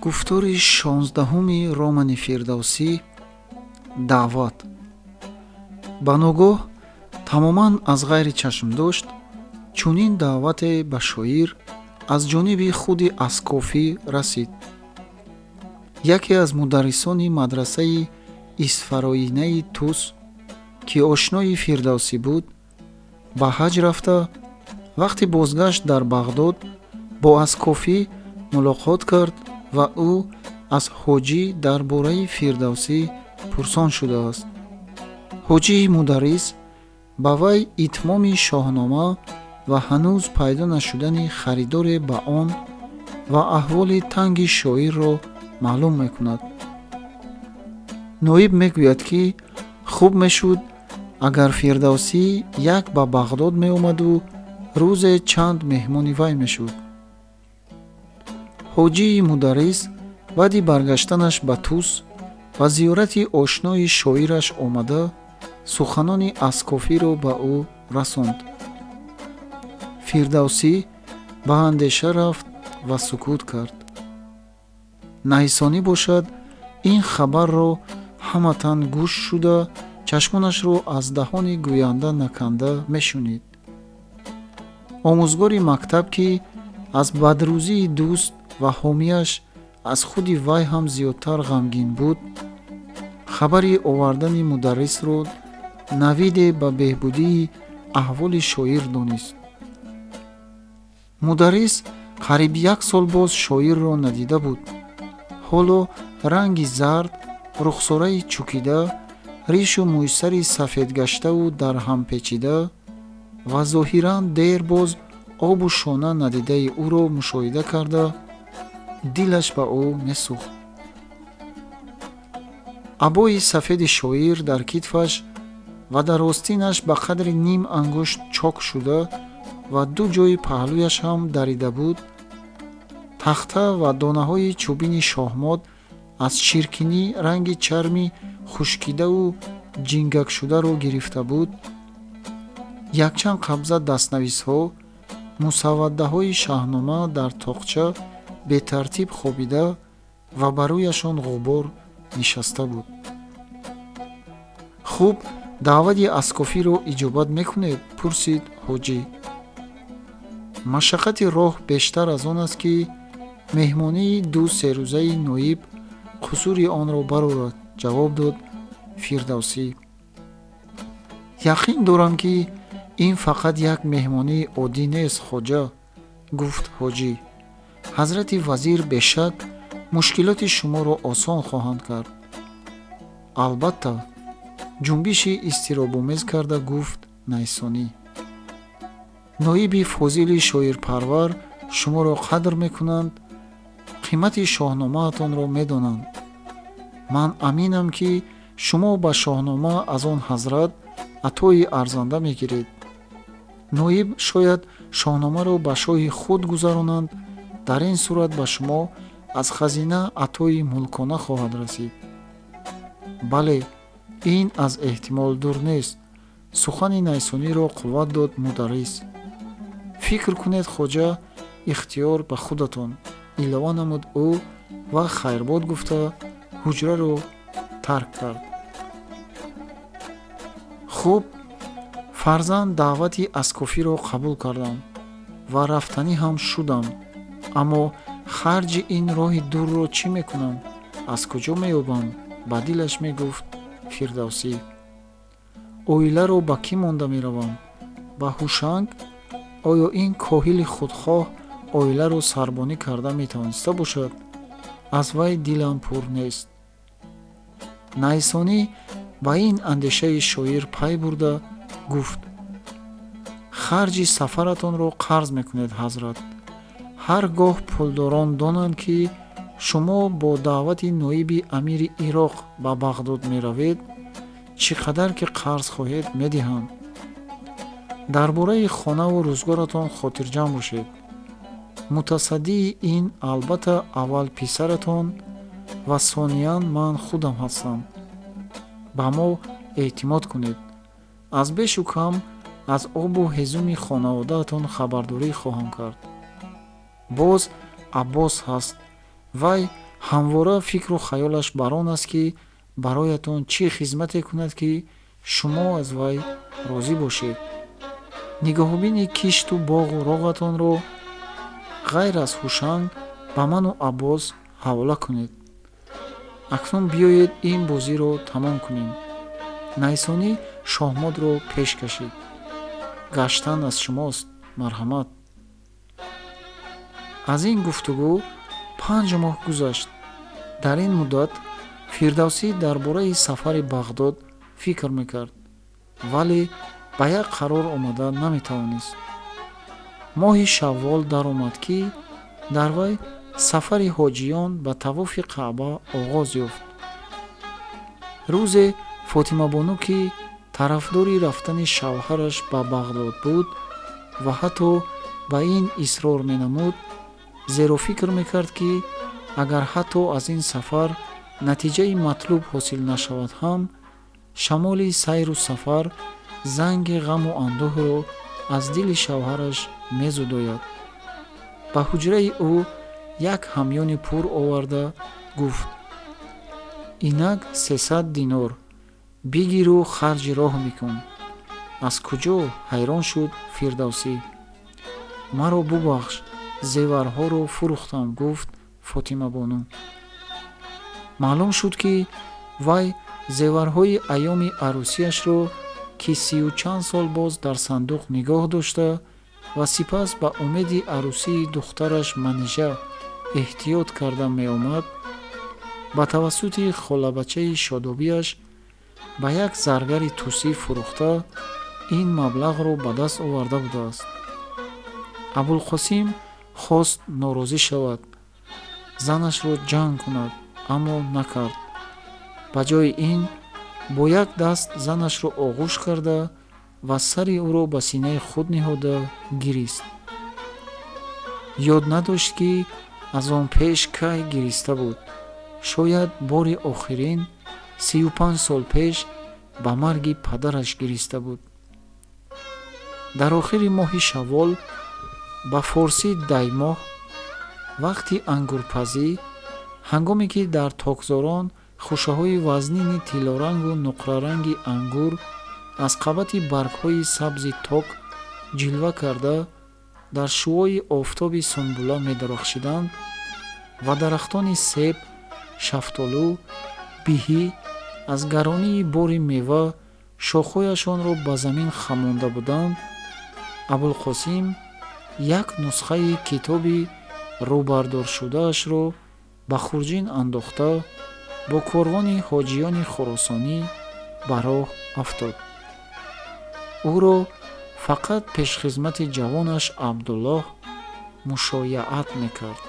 гуфтори 16-уми романи Фирдавсӣ даъват. Ба ногоҳ тамоман аз ғайри чашмдошт чунин даъвате ба шоир аз ҷониби худи Аскофӣ расид. яке аз мударрисони мадрасаи Исфароинаи Тус, ки ошнои Фирдавсӣ буд, ба ҳаҷ рафта вақти бозгашт дар Бағдод бо Аскофӣ мулоқот кард ва ӯ аз ҳоҷӣ дар бораи Фирдавсӣ пурсон шудааст. ҳоҷии мударрис ба вай итмоми шоҳнома ва ҳанӯз пайдо нашудани харидоре ба он ва аҳволи танги шоирро маълум мекунад. ноиб мегӯяд, ки хуб мешуд агар Фирдавсӣ як ба Бағдод меомаду рӯзе чанд меҳмони вай мешуд. ҳоҷии мударрис баъди баргаштанаш ба Тус ва зиёрати ошнои шоираш омада суханони Аскофиро ба ӯ расонд. Фирдавсӣ ба андеша рафт ва сукут кард. наҳисонӣ бошад, ин хабарро ҳаматан гӯш шуда чашмонашро аздаҳони гӯянда наканда мешунид. омӯзгори мактаб, ки аз бадрӯзии дӯст ва ҳомияш аз худи вай ҳам зиёдтар ғамгин буд, хабари овардани мударрисро навиде ба беҳбудии аҳволи шоир донист. мударрис қариб як сол боз шоирро надида буд. ҳоло ранги зард, рухсораи чукида, ришу мӯйсари сафедгаштаву дарҳампечида ва зоҳиран дер боз обу шона надидаи ӯро мушоҳида карда дилаш ба ӯ месӯхт. абои сафеди шоир дар китфаш ва дар остинаш ба қадри ним ангушт чок шуда ва ду ҷои паҳлӯяш ҳам дарида буд. тахта ва донаҳои чӯбини шоҳмод аз чиркинӣ ранги чарми хушкидаву ҷингакшударо гирифта буд. якчанд қабза дастнависҳо, мусаввадаҳои шаҳнома дар тоқча бетартиб хобида ва ба рӯяшон ғубор нишаста буд. хуб, даъвати Аскофиро иҷобат мекунед? пурсид ҳоҷӣ. машаққати роҳ бештар аз он аст, ки меҳмонии ду серӯзаи ноиб қусури онро барорад, ҷавоб дод Фирдавсӣ. яқин дорам, ки ин фақат як меҳмонии оддӣ нест, хоҷа, гуфт ҳоҷӣ. ҳазрати вазир бешак мушкилоти шуморо осон хоҳанд кард. албатта, ҷунбиши изтиробомез карда гуфт наҳисонӣ. ноиби фозили шоирпарвар шуморо қадр мекунанд, қимати шоҳномаатонро медонанд. ман аминам, ки шумо ба шоҳнома аз он ҳазрат атои арзанда мегиред. ноиб шояд шоҳномаро ба шоҳи худ гузаронанд. дар ин сурат ба шумо аз хазина атои мулкона хоҳад расид. бале, ин аз эҳтимол дур нест. сухани наҳисониро қувват дод мударрис. фикр кунед, хоҷа, ихтиёр ба худатон, илова намуд ӯ ва хайрбод гуфта ҳуҷраро тарк кард. хуб, фарзанд даъвати Аскофиро қабул кардам ва рафтанӣ ҳам шудам, аммо харҷи ин роҳи дурро чӣ мекунам? аз куҷо меёбам? ба дилаш мегуфт Фирдавсӣ. оиларо ба кӣ монда меравам? ба ҳушанг? оё ин коҳили худхоҳ оиларо сарбонӣ карда метавониста бошад? аз вай дилам пур нест. наҳисонӣ ба ин андешаи шоир пай бурда гуфт. харҷи сафаратонро қарз мекунед, ҳазрат. ҳар гоҳ пулдорон донанд, ки шумо бо даъвати ноиби амири ироқ ба Бағдод меравед, чӣ қадар ки қарз хоҳед медиҳанд. дар бораи хонаву рӯзгоратон хотирҷам бошед. мутасаддии ин албатта аввал писаратон ва сониян ман худам ҳастам. ба мо эътимод кунед. аз бешу кам аз обу ҳезуми хонаводаатон хабардорӣ хоҳам кард. боз Аббос ҳаст. вай ҳамвора фикру хаёлаш бар он аст ки бароятон чӣ хизмате кунад ки шумо аз вай розӣ бошед. нигоҳубини кишту боғу роғатонро ғайр аз ҳушанг ба ману Аббос ҳавола кунед. акнун биёед ин бозиро тамом кунем. найсонӣ шоҳмодро пеш кашид. гаштан аз шумост. марҳамат. аз ин гуфтугӯ 5 моҳ гузашт. дар ин муддат Фирдавсӣ дар бораи сафари Бағдод фикр мекард, вале ба як қарор омада наметавонист. моҳи Шаввол даромад ки дар вай сафари ҳоҷиён ба тавофи Каъба оғоз ёфт. рӯзе Фотимабону ки тарафдори рафтани шавҳараш ба Бағдод буд ва ҳатто ба ин исрор менамуд, зеро фикр мекард ки агар ҳатто аз ин сафар натиҷаи матлуб ҳосил нашавад ҳам, шамоли сайру сафар занги ғаму андӯҳро аз дили шавҳараш мезудояд. ба ҳуҷраи ӯ як ҳамёни пур оварда гуфт: инак 300 динор бигиру харҷи роҳ мекун. аз куҷо? ҳайрон шуд Фирдавсӣ. маро бубахш, зеварҳоро фурӯхтам, гуфт Фотимабону. маълум шуд ки вай зеварҳои айёми арӯсиашро ки 30 чанд сол боз дар сандуқ нигоҳ дошта ва сипас ба умеди арӯсии духтараш Манижа эҳтиёт карда меомад, ба тавассути холабачаи шодобиаш ба як заргари тусӣ фурӯхта ин маблағро ба даст оварда будааст. Абулқосим хост норозӣ шавад, занашро ҷанг кунад, аммо накард. ба ҷои ин бо як даст занашро оғӯш карда ва сари ӯро ба синаи худ ниҳода гирист. ёд надошт ки аз он пеш кай гириста буд. шояд бори охирин 35 сол пеш ба марги падараш гириста буд. дар охири моҳи Шаввол ба форсӣ даймоҳ, вақти ангурпазӣ, ҳангоме ки дар токзорон хушаҳои вазнини тиллорангу нуқраранги ангур аз қабати баргҳои сабзи ток ҷилва карда дар шуои офтоби сунбула медарахшиданд ва дарахтони себ, шафтолу, биҳӣ аз гаронии бори мева шохҳояшонро ба замин хамонда буданд, Абулқосим як нусхаи китоби рӯбардоршудаашро ба хурҷин андохта бо корвони ҳоҷиёни хуросонӣ ба роҳ афтод. ӯро фақат пешхизмати ҷавонаш Абдуллоҳ мушояат мекард.